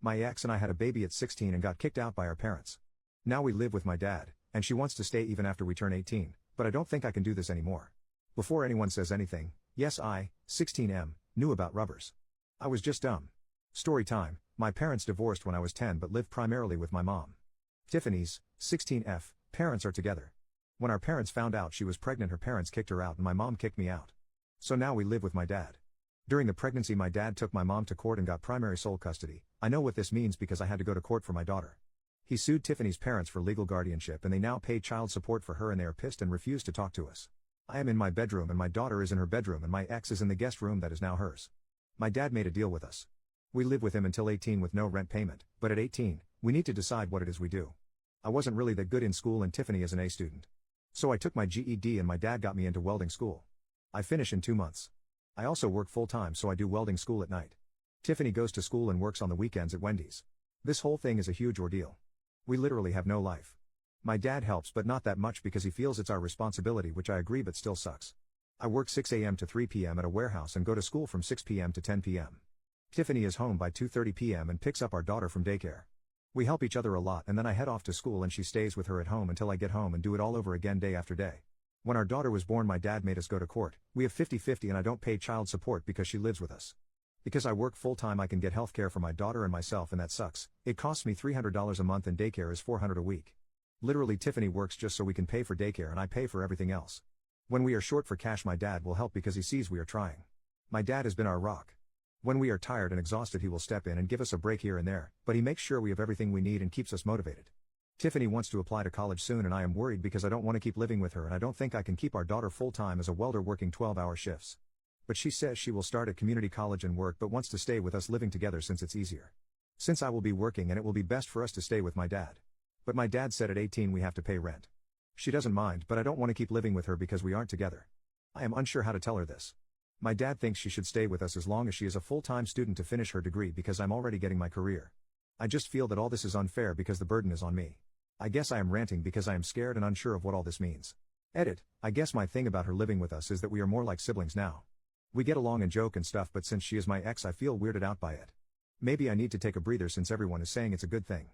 My ex and I had a baby at 16 and got kicked out by our parents. Now we live with my dad, and she wants to stay even after we turn 18, but I don't think I can do this anymore. Before anyone says anything, yes, I, 16M, knew about rubbers. I was just dumb. Story time: my parents divorced when I was 10 but lived primarily with my mom. Tiffany's, 16F, parents are together. When our parents found out she was pregnant, her parents kicked her out and my mom kicked me out. So now we live with my dad. During the pregnancy, my dad took my mom to court and got primary sole custody. I know what this means because I had to go to court for my daughter. He sued Tiffany's parents for legal guardianship and they now pay child support for her, and they are pissed and refuse to talk to us. I am in my bedroom and my daughter is in her bedroom and my ex is in the guest room that is now hers. My dad made a deal with us. We live with him until 18 with no rent payment, but at 18, we need to decide what it is we do. I wasn't really that good in school and Tiffany is an A student. So I took my GED and my dad got me into welding school. I finish in 2 months. I also work full-time, so I do welding school at night. Tiffany goes to school and works on the weekends at Wendy's. This whole thing is a huge ordeal. We literally have no life. My dad helps but not that much because he feels it's our responsibility, which I agree but still sucks. I work 6 a.m. to 3 p.m. at a warehouse and go to school from 6 p.m. to 10 p.m. Tiffany is home by 2:30 p.m. and picks up our daughter from daycare. We help each other a lot and then I head off to school and she stays with her at home until I get home and do it all over again day after day. When our daughter was born, my dad made us go to court. We have 50-50 and I don't pay child support because she lives with us. Because I work full-time, I can get health care for my daughter and myself, and that sucks. It costs me $300 a month and daycare is $400 a week. Literally, Tiffany works just so we can pay for daycare and I pay for everything else. When we are short for cash, my dad will help because he sees we are trying. My dad has been our rock. When we are tired and exhausted, he will step in and give us a break here and there, but he makes sure we have everything we need and keeps us motivated. Tiffany wants to apply to college soon and I am worried because I don't want to keep living with her and I don't think I can keep our daughter full-time as a welder working 12-hour shifts. But she says she will start at community college and work but wants to stay with us living together since it's easier. Since I will be working and it will be best for us to stay with my dad. But my dad said at 18 we have to pay rent. She doesn't mind, but I don't want to keep living with her because we aren't together. I am unsure how to tell her this. My dad thinks she should stay with us as long as she is a full-time student to finish her degree because I'm already getting my career. I just feel that all this is unfair because the burden is on me. I guess I am ranting because I am scared and unsure of what all this means. Edit: I guess my thing about her living with us is that we are more like siblings now. We get along and joke and stuff, but since she is my ex I feel weirded out by it. Maybe I need to take a breather since everyone is saying it's a good thing.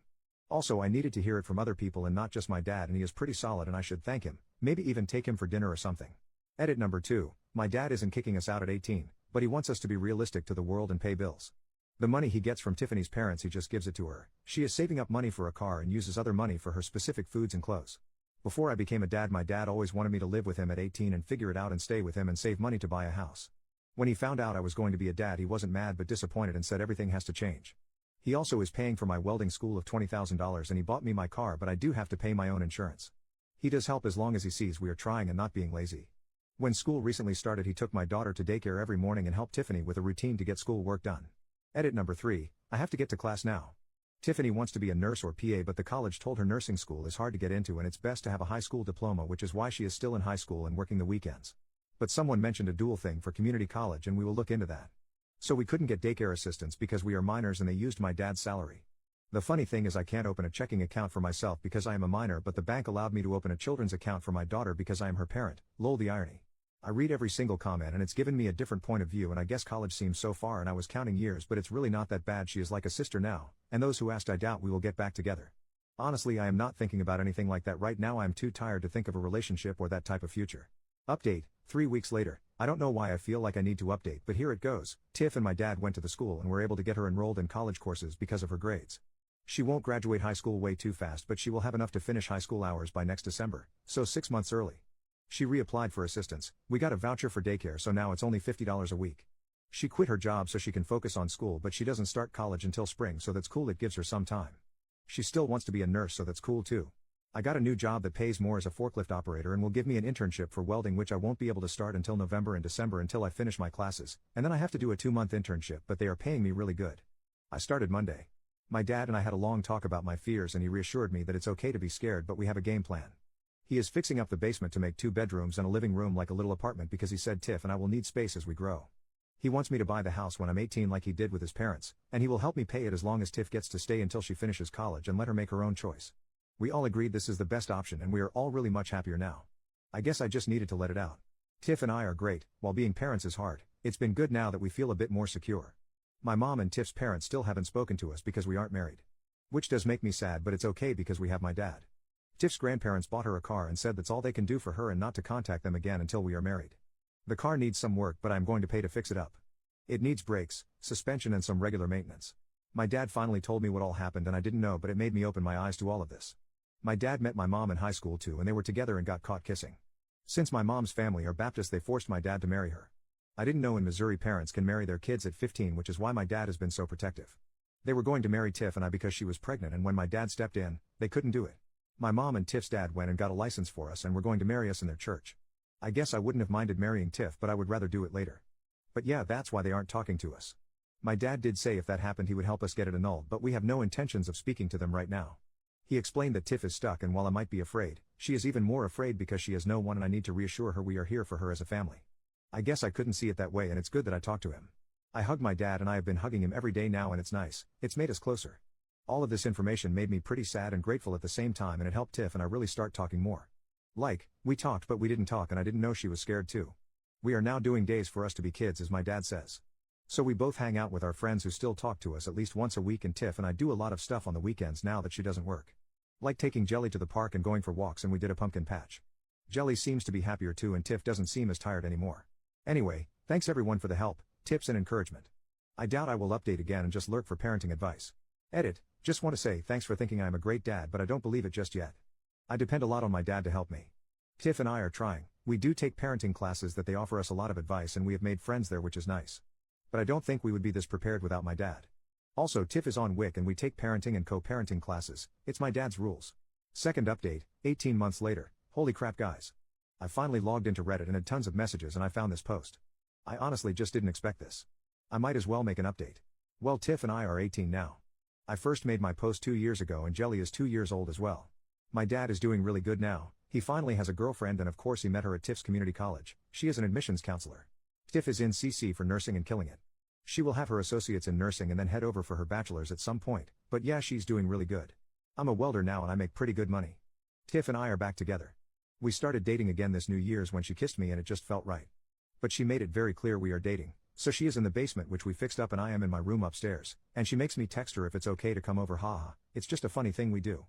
Also, I needed to hear it from other people and not just my dad, and he is pretty solid and I should thank him, maybe even take him for dinner or something. Edit number 2, my dad isn't kicking us out at 18, but he wants us to be realistic to the world and pay bills. The money he gets from Tiffany's parents, he just gives it to her. She is saving up money for a car and uses other money for her specific foods and clothes. Before I became a dad, my dad always wanted me to live with him at 18 and figure it out and stay with him and save money to buy a house. When he found out I was going to be a dad, he wasn't mad but disappointed and said everything has to change. He also is paying for my welding school of $20,000 and he bought me my car, but I do have to pay my own insurance. He does help as long as he sees we are trying and not being lazy. When school recently started, he took my daughter to daycare every morning and helped Tiffany with a routine to get school work done. Edit number 3, I have to get to class now. Tiffany wants to be a nurse or PA, but the college told her nursing school is hard to get into and it's best to have a high school diploma, which is why she is still in high school and working the weekends. But someone mentioned a dual thing for community college and we will look into that. So we couldn't get daycare assistance because we are minors and they used my dad's salary. The funny thing is I can't open a checking account for myself because I am a minor, but the bank allowed me to open a children's account for my daughter because I am her parent. Lol, the irony. I read every single comment and it's given me a different point of view, and I guess college seems so far and I was counting years, but it's really not that bad. She is like a sister now, and those who asked, I doubt we will get back together. Honestly, I am not thinking about anything like that right now. I am too tired to think of a relationship or that type of future. Update, 3 weeks later. I don't know why I feel like I need to update, but here it goes. Tiff and my dad went to the school and were able to get her enrolled in college courses because of her grades. She won't graduate high school way too fast, but she will have enough to finish high school hours by next December, so 6 months early. She reapplied for assistance. We got a voucher for daycare, so now it's only $50 a week. She quit her job so she can focus on school, but she doesn't start college until spring, so that's cool. It gives her some time. She still wants to be a nurse, so that's cool too. I got a new job that pays more as a forklift operator and will give me an internship for welding, which I won't be able to start until November and December until I finish my classes, and then I have to do a 2-month internship, but they are paying me really good. I started Monday. My dad and I had a long talk about my fears and he reassured me that it's okay to be scared, but we have a game plan. He is fixing up the basement to make 2 bedrooms and a living room like a little apartment because he said Tiff and I will need space as we grow. He wants me to buy the house when I'm 18 like he did with his parents, and he will help me pay it as long as Tiff gets to stay until she finishes college and let her make her own choice. We all agreed this is the best option and we are all really much happier now. I guess I just needed to let it out. Tiff and I are great, while being parents is hard. It's been good now that we feel a bit more secure. My mom and Tiff's parents still haven't spoken to us because we aren't married. Which does make me sad, but it's okay because we have my dad. Tiff's grandparents bought her a car and said that's all they can do for her and not to contact them again until we are married. The car needs some work, but I'm going to pay to fix it up. It needs brakes, suspension and some regular maintenance. My dad finally told me what all happened and I didn't know, but it made me open my eyes to all of this. My dad met my mom in high school too and they were together and got caught kissing. Since my mom's family are Baptist, they forced my dad to marry her. I didn't know in Missouri parents can marry their kids at 15, which is why my dad has been so protective. They were going to marry Tiff and I because she was pregnant, and when my dad stepped in, they couldn't do it. My mom and Tiff's dad went and got a license for us and were going to marry us in their church. I guess I wouldn't have minded marrying Tiff, but I would rather do it later. But yeah, that's why they aren't talking to us. My dad did say if that happened he would help us get it annulled, but we have no intentions of speaking to them right now. He explained that Tiff is stuck, and while I might be afraid, she is even more afraid because she has no one and I need to reassure her we are here for her as a family. I guess I couldn't see it that way, and it's good that I talked to him. I hug my dad and I have been hugging him every day now and it's nice, it's made us closer. All of this information made me pretty sad and grateful at the same time, and it helped Tiff and I really start talking more. We talked but we didn't talk and I didn't know she was scared too. We are now doing days for us to be kids as my dad says. So we both hang out with our friends who still talk to us at least once a week, and Tiff and I do a lot of stuff on the weekends now that she doesn't work. Like taking Jelly to the park and going for walks, and we did a pumpkin patch. Jelly seems to be happier too and Tiff doesn't seem as tired anymore. Anyway, thanks everyone for the help, tips and encouragement. I doubt I will update again and just lurk for parenting advice. Edit, just want to say thanks for thinking I am a great dad, but I don't believe it just yet. I depend a lot on my dad to help me. Tiff and I are trying. We do take parenting classes that they offer us a lot of advice and we have made friends there, which is nice. But I don't think we would be this prepared without my dad. Also, Tiff is on WIC and we take parenting and co-parenting classes. It's my dad's rules. Second update, 18 months later. Holy crap guys. I finally logged into Reddit and had tons of messages and I found this post. I honestly just didn't expect this. I might as well make an update. Well, Tiff and I are 18 now. I first made my post 2 years ago and Jelly is 2 years old as well. My dad is doing really good now. He finally has a girlfriend and of course he met her at Tiff's community college. She is an admissions counselor. Tiff is in CC for nursing and killing it. She will have her associates in nursing and then head over for her bachelor's at some point, but yeah, she's doing really good. I'm a welder now and I make pretty good money. Tiff and I are back together. We started dating again this New Year's when she kissed me and it just felt right. But she made it very clear we are dating, so she is in the basement which we fixed up and I am in my room upstairs, and she makes me text her if it's okay to come over, haha, it's just a funny thing we do.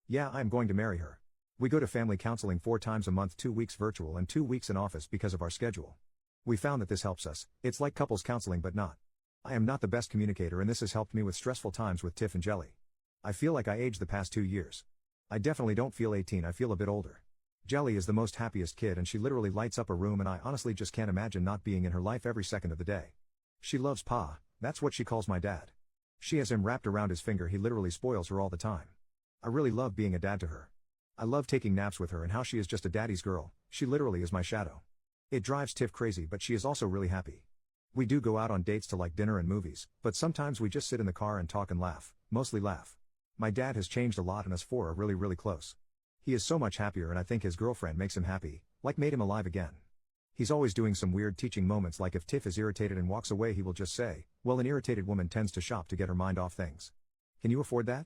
Yeah, I am going to marry her. We go to family counseling 4 times a month, 2 weeks virtual and 2 weeks in office because of our schedule. We found that this helps us. It's like couples counseling but not. I am not the best communicator and this has helped me with stressful times with Tiff and Jelly. I feel like I aged the past 2 years. I definitely don't feel 18, I feel a bit older. Jelly is the most happiest kid and she literally lights up a room and I honestly just can't imagine not being in her life every second of the day. She loves Pa, that's what she calls my dad. She has him wrapped around his finger, he literally spoils her all the time. I really love being a dad to her. I love taking naps with her and how she is just a daddy's girl, she literally is my shadow. It drives Tiff crazy but she is also really happy. We do go out on dates to like dinner and movies, but sometimes we just sit in the car and talk and laugh, mostly laugh. My dad has changed a lot and us 4 are really close. He is so much happier and I think his girlfriend makes him happy, like made him alive again. He's always doing some weird teaching moments, like if Tiff is irritated and walks away he will just say, well, an irritated woman tends to shop to get her mind off things. Can you afford that?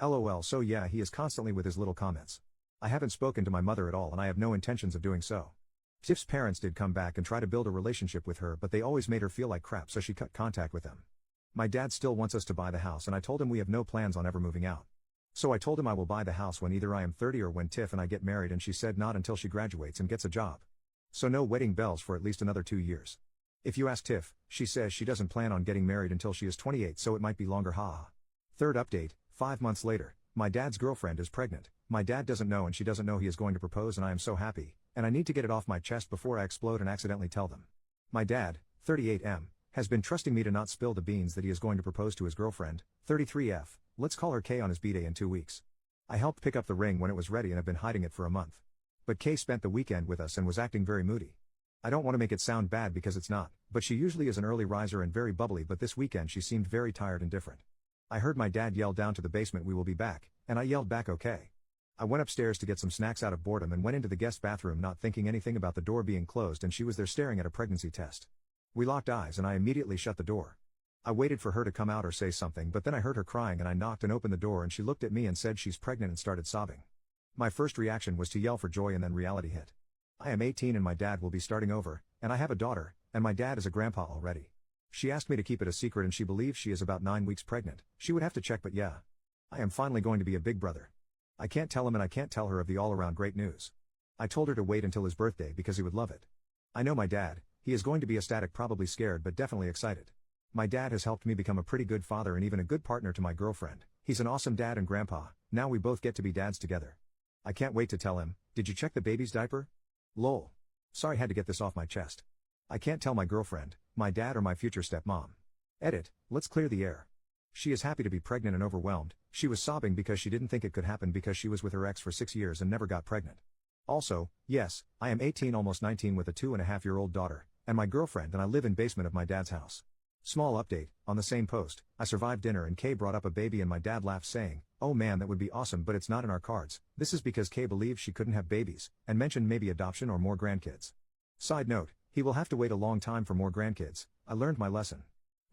LOL. So yeah, he is constantly with his little comments. I haven't spoken to my mother at all and I have no intentions of doing so. Tiff's parents did come back and try to build a relationship with her, but they always made her feel like crap, so she cut contact with them. My dad still wants us to buy the house and I told him we have no plans on ever moving out. So I told him I will buy the house when either I am 30 or when Tiff and I get married, and she said not until she graduates and gets a job. So no wedding bells for at least another 2 years. If you ask Tiff, she says she doesn't plan on getting married until she is 28, so it might be longer, haha. Third update, 5 months later, my dad's girlfriend is pregnant. My dad doesn't know and she doesn't know he is going to propose and I am so happy, and I need to get it off my chest before I explode and accidentally tell them. My dad, 38M, has been trusting me to not spill the beans that he is going to propose to his girlfriend, 33F, let's call her K, on his b-day in 2 weeks. I helped pick up the ring when it was ready and have been hiding it for a month. But K spent the weekend with us and was acting very moody. I don't want to make it sound bad because it's not, but she usually is an early riser and very bubbly, but this weekend she seemed very tired and different. I heard my dad yell down to the basement, we will be back, and I yelled back okay. I went upstairs to get some snacks out of boredom and went into the guest bathroom not thinking anything about the door being closed, and she was there staring at a pregnancy test. We locked eyes and I immediately shut the door. I waited for her to come out or say something, but then I heard her crying and I knocked and opened the door and she looked at me and said she's pregnant and started sobbing. My first reaction was to yell for joy and then reality hit. I am 18 and my dad will be starting over, and I have a daughter, and my dad is a grandpa already. She asked me to keep it a secret and she believes she is about 9 weeks pregnant. She would have to check, but yeah. I am finally going to be a big brother. I can't tell him and I can't tell her of the all-around great news. I told her to wait until his birthday because he would love it. I know my dad, he is going to be ecstatic, probably scared but definitely excited. My dad has helped me become a pretty good father and even a good partner to my girlfriend. He's an awesome dad and grandpa, now we both get to be dads together. I can't wait to tell him, did you check the baby's diaper? Lol. Sorry, had to get this off my chest. I can't tell my girlfriend, my dad or my future stepmom. Edit, let's clear the air. She is happy to be pregnant and overwhelmed. She was sobbing because she didn't think it could happen because she was with her ex for 6 years and never got pregnant. Also, yes, I am 18 almost 19 with a 2.5-year-old daughter, and my girlfriend and I live in basement of my dad's house. Small update, on the same post, I survived dinner and Kay brought up a baby and my dad laughed saying, oh man, that would be awesome, but it's not in our cards. This is because Kay believes she couldn't have babies, and mentioned maybe adoption or more grandkids. Side note, he will have to wait a long time for more grandkids. I learned my lesson.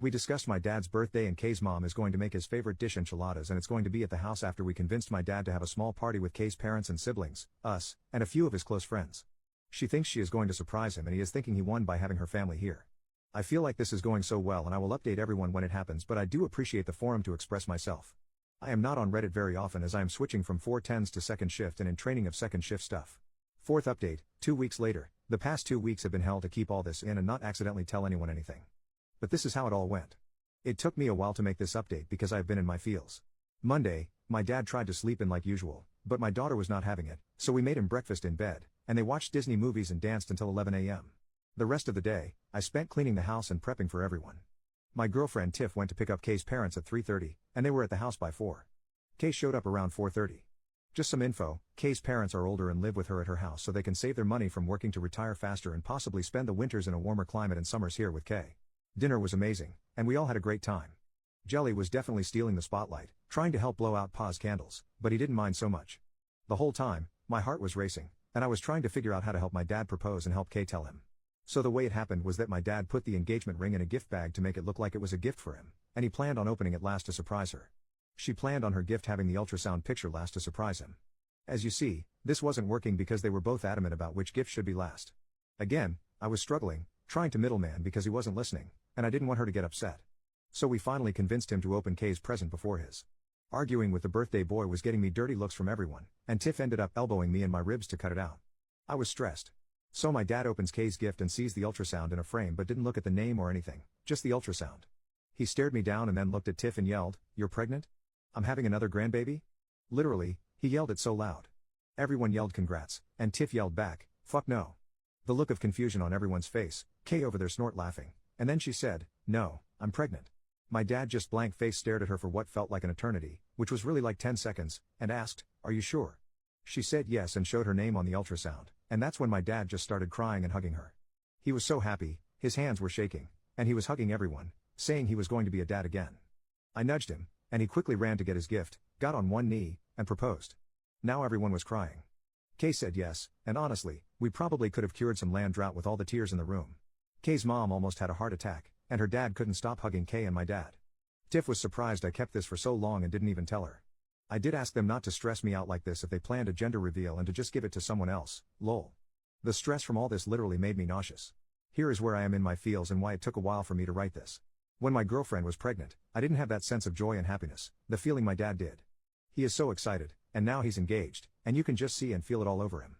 We discussed my dad's birthday and Kay's mom is going to make his favorite dish enchiladas and it's going to be at the house after we convinced my dad to have a small party with Kay's parents and siblings, us, and a few of his close friends. She thinks she is going to surprise him and he is thinking he won by having her family here. I feel like this is going so well and I will update everyone when it happens, but I do appreciate the forum to express myself. I am not on Reddit very often as I am switching from 410s to second shift and in training of second shift stuff. Fourth update, 2 weeks later, the past 2 weeks have been hell to keep all this in and not accidentally tell anyone anything. But this is how it all went. It took me a while to make this update because I have been in my feels. Monday, my dad tried to sleep in like usual, but my daughter was not having it, so we made him breakfast in bed, and they watched Disney movies and danced until 11 a.m. The rest of the day, I spent cleaning the house and prepping for everyone. My girlfriend Tiff went to pick up Kay's parents at 3:30, and they were at the house by 4. Kay showed up around 4:30. Just some info, Kay's parents are older and live with her at her house so they can save their money from working to retire faster and possibly spend the winters in a warmer climate and summers here with Kay. Dinner was amazing, and we all had a great time. Jelly was definitely stealing the spotlight, trying to help blow out Pa's candles, but he didn't mind so much. The whole time, my heart was racing, and I was trying to figure out how to help my dad propose and help Kay tell him. So the way it happened was that my dad put the engagement ring in a gift bag to make it look like it was a gift for him, and he planned on opening it last to surprise her. She planned on her gift having the ultrasound picture last to surprise him. As you see, this wasn't working because they were both adamant about which gift should be last. Again, I was struggling, trying to middleman because he wasn't listening, and I didn't want her to get upset. So we finally convinced him to open Kay's present before his. Arguing with the birthday boy was getting me dirty looks from everyone, and Tiff ended up elbowing me in my ribs to cut it out. I was stressed. So my dad opens Kay's gift and sees the ultrasound in a frame but didn't look at the name or anything, just the ultrasound. He stared me down and then looked at Tiff and yelled, "You're pregnant? I'm having another grandbaby?" Literally, he yelled it so loud. Everyone yelled congrats, and Tiff yelled back, "Fuck no." The look of confusion on everyone's face, Kay over there snort laughing, and then she said, "No, I'm pregnant." My dad just blank face stared at her for what felt like an eternity, which was really like 10 seconds, and asked, "Are you sure?" She said yes and showed her name on the ultrasound, and that's when my dad just started crying and hugging her. He was so happy, his hands were shaking, and he was hugging everyone, saying he was going to be a dad again. I nudged him, and he quickly ran to get his gift, got on one knee, and proposed. Now everyone was crying. Kay said yes, and honestly, we probably could have cured some land drought with all the tears in the room. Kay's mom almost had a heart attack, and her dad couldn't stop hugging Kay and my dad. Tiff was surprised I kept this for so long and didn't even tell her. I did ask them not to stress me out like this if they planned a gender reveal and to just give it to someone else, lol. The stress from all this literally made me nauseous. Here is where I am in my feels and why it took a while for me to write this. When my girlfriend was pregnant, I didn't have that sense of joy and happiness, the feeling my dad did. He is so excited, and now he's engaged, and you can just see and feel it all over him.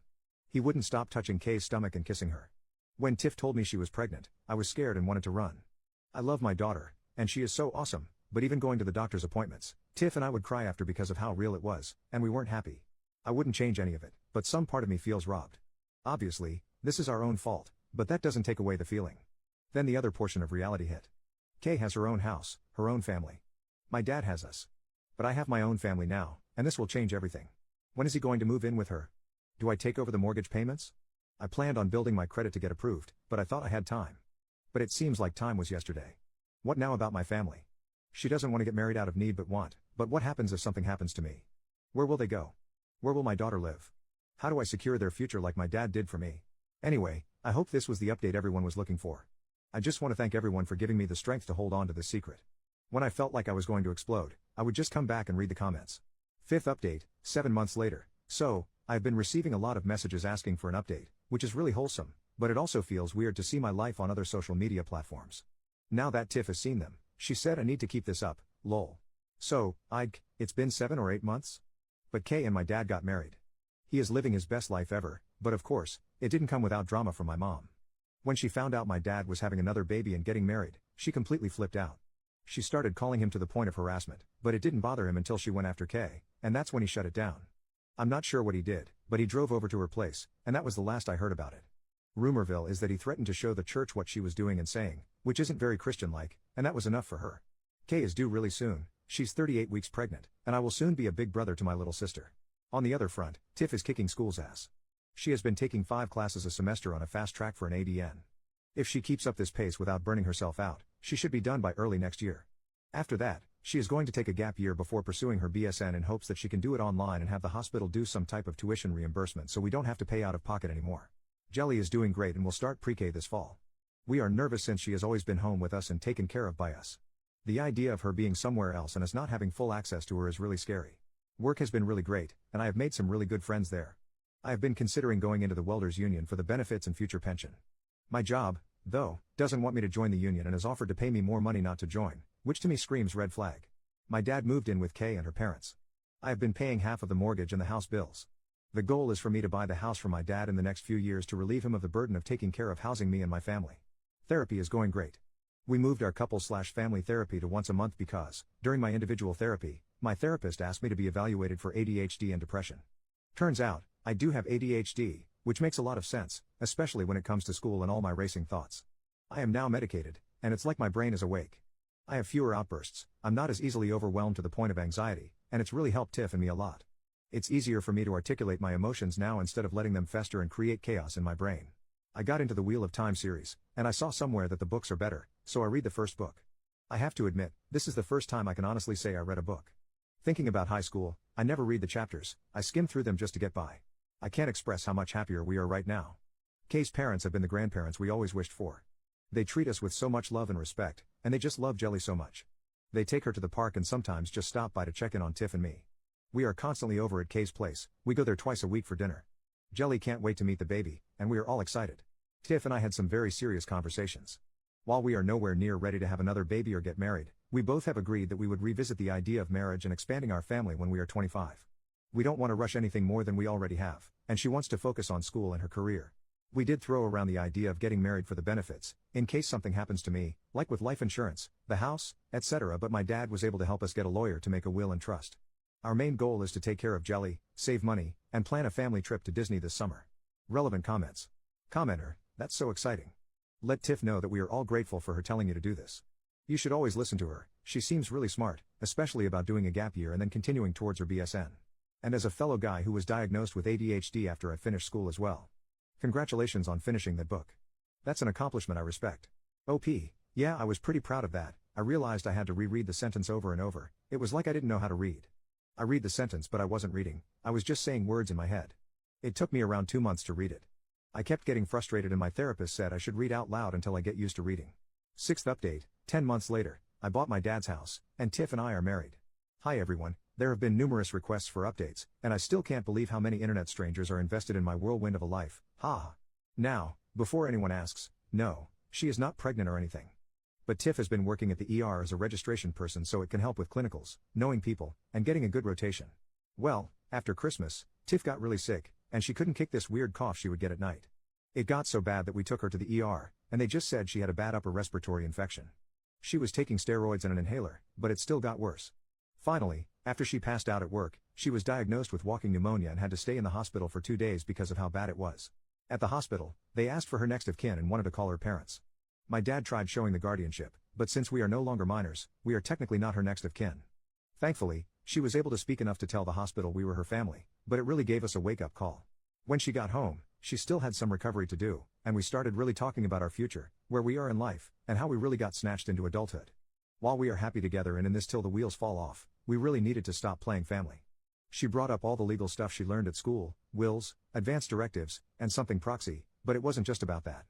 He wouldn't stop touching Kay's stomach and kissing her. When Tiff told me she was pregnant, I was scared and wanted to run. I love my daughter, and she is so awesome, but even going to the doctor's appointments, Tiff and I would cry after because of how real it was, and we weren't happy. I wouldn't change any of it, but some part of me feels robbed. Obviously, this is our own fault, but that doesn't take away the feeling. Then the other portion of reality hit. Kay has her own house, her own family. My dad has us. But I have my own family now, and this will change everything. When is he going to move in with her? Do I take over the mortgage payments? I planned on building my credit to get approved, but I thought I had time. But it seems like time was yesterday. What now about my family? She doesn't want to get married out of need but what happens if something happens to me? Where will they go? Where will my daughter live? How do I secure their future like my dad did for me? Anyway, I hope this was the update everyone was looking for. I just want to thank everyone for giving me the strength to hold on to this secret. When I felt like I was going to explode, I would just come back and read the comments. Fifth update, 7 months later. So, I've been receiving a lot of messages asking for an update, which is really wholesome, but it also feels weird to see my life on other social media platforms. Now that Tiff has seen them, she said I need to keep this up, lol. So, it's been 7 or 8 months? But Kay and my dad got married. He is living his best life ever, but of course, it didn't come without drama from my mom. When she found out my dad was having another baby and getting married, she completely flipped out. She started calling him to the point of harassment, but it didn't bother him until she went after Kay, and that's when he shut it down. I'm not sure what he did, but he drove over to her place, and that was the last I heard about it. Rumorville is that he threatened to show the church what she was doing and saying, which isn't very Christian-like, and that was enough for her. Kay is due really soon, she's 38 weeks pregnant, and I will soon be a big brother to my little sister. On the other front, Tiff is kicking school's ass. She has been taking 5 classes a semester on a fast track for an ADN. If she keeps up this pace without burning herself out, she should be done by early next year. After that, she is going to take a gap year before pursuing her BSN in hopes that she can do it online and have the hospital do some type of tuition reimbursement so we don't have to pay out of pocket anymore. Jelly is doing great and will start pre-K this fall. We are nervous since she has always been home with us and taken care of by us. The idea of her being somewhere else and us not having full access to her is really scary. Work has been really great, and I have made some really good friends there. I have been considering going into the Welders Union for the benefits and future pension. My job, though, doesn't want me to join the union and has offered to pay me more money not to join, which to me screams red flag. My dad moved in with Kay and her parents. I have been paying half of the mortgage and the house bills. The goal is for me to buy the house for my dad in the next few years to relieve him of the burden of taking care of housing me and my family. Therapy is going great. We moved our couple/family therapy to once a month because, during my individual therapy, my therapist asked me to be evaluated for ADHD and depression. Turns out, I do have ADHD, which makes a lot of sense, especially when it comes to school and all my racing thoughts. I am now medicated, and it's like my brain is awake. I have fewer outbursts, I'm not as easily overwhelmed to the point of anxiety, and it's really helped Tiff and me a lot. It's easier for me to articulate my emotions now instead of letting them fester and create chaos in my brain. I got into the Wheel of Time series, and I saw somewhere that the books are better, so I read the first book. I have to admit, this is the first time I can honestly say I read a book. Thinking about high school, I never read the chapters, I skim through them just to get by. I can't express how much happier we are right now. Kay's parents have been the grandparents we always wished for. They treat us with so much love and respect, and they just love Jelly so much. They take her to the park and sometimes just stop by to check in on Tiff and me. We are constantly over at Kay's place, we go there twice a week for dinner. Jelly can't wait to meet the baby, and we are all excited. Tiff and I had some very serious conversations. While we are nowhere near ready to have another baby or get married, we both have agreed that we would revisit the idea of marriage and expanding our family when we are 25. We don't want to rush anything more than we already have, and she wants to focus on school and her career. We did throw around the idea of getting married for the benefits, in case something happens to me, like with life insurance, the house, etc., but my dad was able to help us get a lawyer to make a will and trust. Our main goal is to take care of Jelly, save money, and plan a family trip to Disney this summer. Relevant comments. Commenter, that's so exciting. Let Tiff know that we are all grateful for her telling you to do this. You should always listen to her, she seems really smart, especially about doing a gap year and then continuing towards her BSN. And as a fellow guy who was diagnosed with ADHD after I finished school as well. Congratulations on finishing that book. That's an accomplishment I respect. OP, yeah, I was pretty proud of that. I realized I had to reread the sentence over and over, it was like I didn't know how to read. I read the sentence but I wasn't reading, I was just saying words in my head. It took me around 2 months to read it. I kept getting frustrated and my therapist said I should read out loud until I get used to reading. 6th update, 10 months later, I bought my dad's house, and Tiff and I are married. Hi everyone, there have been numerous requests for updates, and I still can't believe how many internet strangers are invested in my whirlwind of a life, ha. Now, before anyone asks, no, she is not pregnant or anything. But Tiff has been working at the ER as a registration person so it can help with clinicals, knowing people, and getting a good rotation. Well, after Christmas, Tiff got really sick, and she couldn't kick this weird cough she would get at night. It got so bad that we took her to the ER, and they just said she had a bad upper respiratory infection. She was taking steroids and an inhaler, but it still got worse. Finally, after she passed out at work, she was diagnosed with walking pneumonia and had to stay in the hospital for 2 days because of how bad it was. At the hospital, they asked for her next of kin and wanted to call her parents. My dad tried showing the guardianship, but since we are no longer minors, we are technically not her next of kin. Thankfully, she was able to speak enough to tell the hospital we were her family, but it really gave us a wake-up call. When she got home, she still had some recovery to do, and we started really talking about our future, where we are in life, and how we really got snatched into adulthood. While we are happy together and in this till the wheels fall off, we really needed to stop playing family. She brought up all the legal stuff she learned at school, wills, advanced directives, and something proxy, but it wasn't just about that.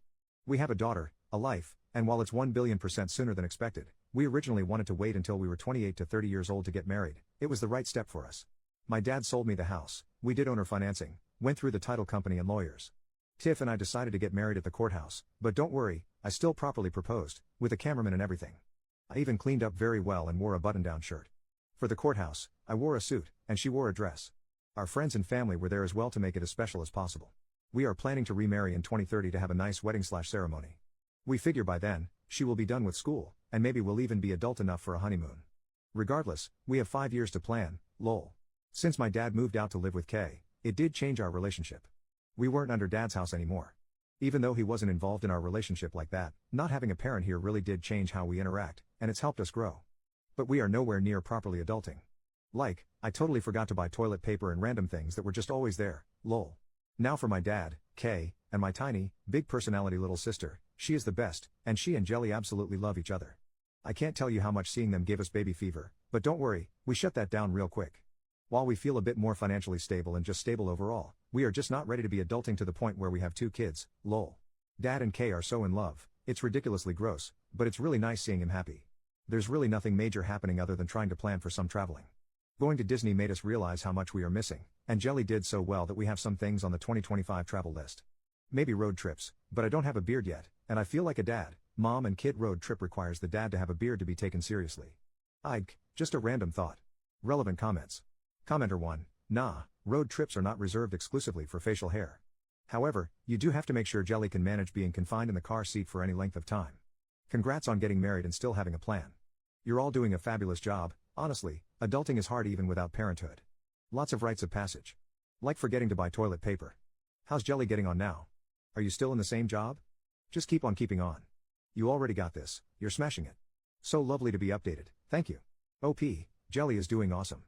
We have a daughter, a life, and while it's 1,000,000,000% sooner than expected, we originally wanted to wait until we were 28 to 30 years old to get married. It was the right step for us. My dad sold me the house, we did owner financing, went through the title company and lawyers. Tiff and I decided to get married at the courthouse, but don't worry, I still properly proposed, with a cameraman and everything. I even cleaned up very well and wore a button-down shirt. For the courthouse, I wore a suit, and she wore a dress. Our friends and family were there as well to make it as special as possible. We are planning to remarry in 2030 to have a nice wedding/ceremony. We figure by then, she will be done with school, and maybe we'll even be adult enough for a honeymoon. Regardless, we have 5 years to plan, lol. Since my dad moved out to live with Kay, it did change our relationship. We weren't under dad's house anymore. Even though he wasn't involved in our relationship like that, not having a parent here really did change how we interact, and it's helped us grow. But we are nowhere near properly adulting. Like, I totally forgot to buy toilet paper and random things that were just always there, lol. Now for my dad, Kay, and my tiny, big personality little sister, she is the best, and she and Jelly absolutely love each other. I can't tell you how much seeing them gave us baby fever, but don't worry, we shut that down real quick. While we feel a bit more financially stable and just stable overall, we are just not ready to be adulting to the point where we have 2 kids, lol. Dad and Kay are so in love, it's ridiculously gross, but it's really nice seeing him happy. There's really nothing major happening other than trying to plan for some traveling. Going to Disney made us realize how much we are missing, and Jelly did so well that we have some things on the 2025 travel list. Maybe road trips, but I don't have a beard yet, and I feel like a dad. Mom and kid road trip requires the dad to have a beard to be taken seriously. Just a random thought. Relevant comments. Commenter 1, nah, road trips are not reserved exclusively for facial hair. However, you do have to make sure Jelly can manage being confined in the car seat for any length of time. Congrats on getting married and still having a plan. You're all doing a fabulous job. Honestly, adulting is hard even without parenthood. Lots of rites of passage. Like forgetting to buy toilet paper. How's Jelly getting on now? Are you still in the same job? Just keep on keeping on. You already got this, you're smashing it. So lovely to be updated, thank you. OP, Jelly is doing awesome.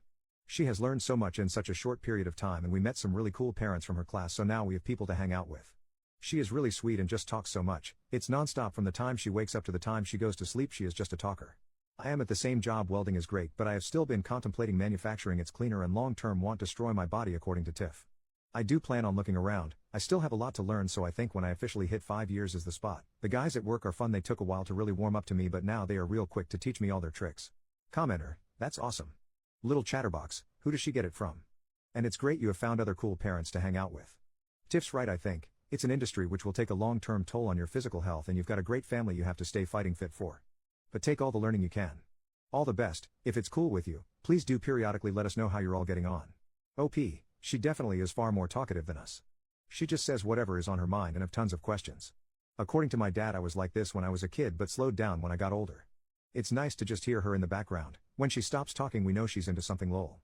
She has learned so much in such a short period of time, and we met some really cool parents from her class, so now we have people to hang out with. She is really sweet and just talks so much. It's non-stop from the time she wakes up to the time she goes to sleep. She is just a talker. I am at the same job. Welding is great, but I have still been contemplating manufacturing. It's cleaner and long-term won't destroy my body, according to Tiff. I do plan on looking around. I still have a lot to learn, so I think when I officially hit 5 years is the spot. The guys at work are fun. They took a while to really warm up to me, but now they are real quick to teach me all their tricks. Commenter, that's awesome. Little chatterbox, who does she get it from? And it's great you have found other cool parents to hang out with. Tiff's right. I think it's an industry which will take a long-term toll on your physical health, and you've got a great family you have to stay fighting fit for. But take all the learning you can. All the best. If it's cool with you, please do periodically let us know how you're all getting on. OP, she definitely is far more talkative than us. She just says whatever is on her mind and have tons of questions. According to my dad, I was like this when I was a kid but slowed down when I got older. It's nice to just hear her in the background. When she stops talking, we know she's into something, lol.